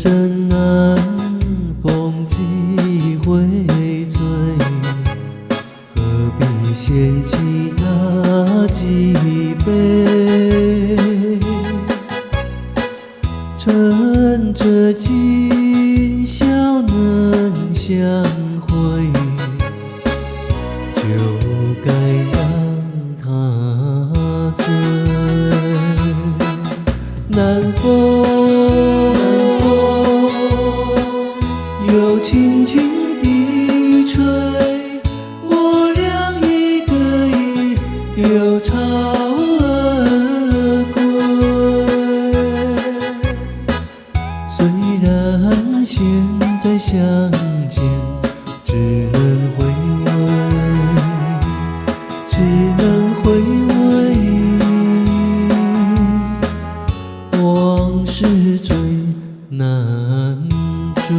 生难逢几回醉，何必嫌弃那几杯？趁着今宵能相会，就该让它醉。南风又轻轻地吹，我俩一个一又潮而归。虽然现在相见只能回味，只能回味，往事最难追。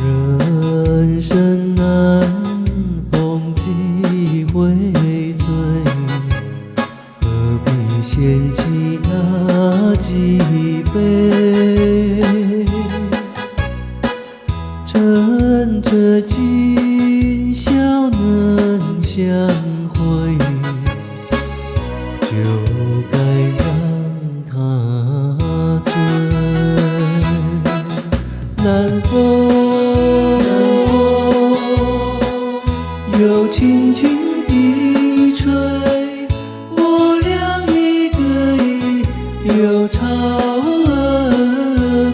人生难逢几回醉，何必嫌弃那几杯？趁着今宵能相会，就该让它醉。南风又轻轻地吹，我俩一个一又潮而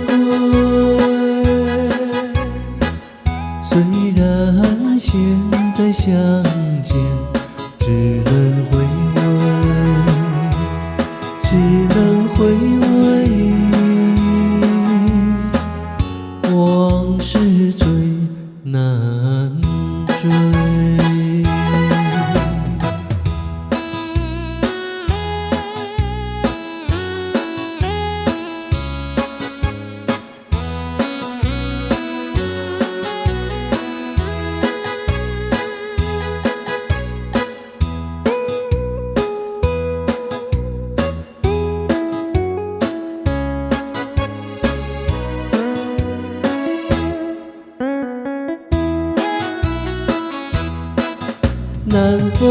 归。虽然现在相见只能回味，只能回味，往事最难追。南风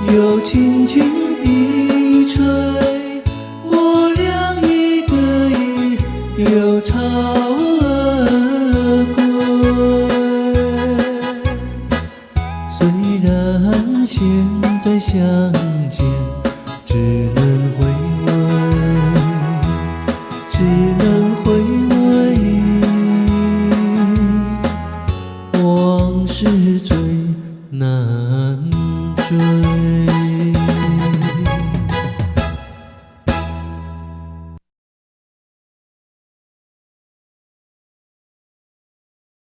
又轻轻地吹，我俩一个一又潮而归。虽然现在相见只能回味，只能回味，往事最难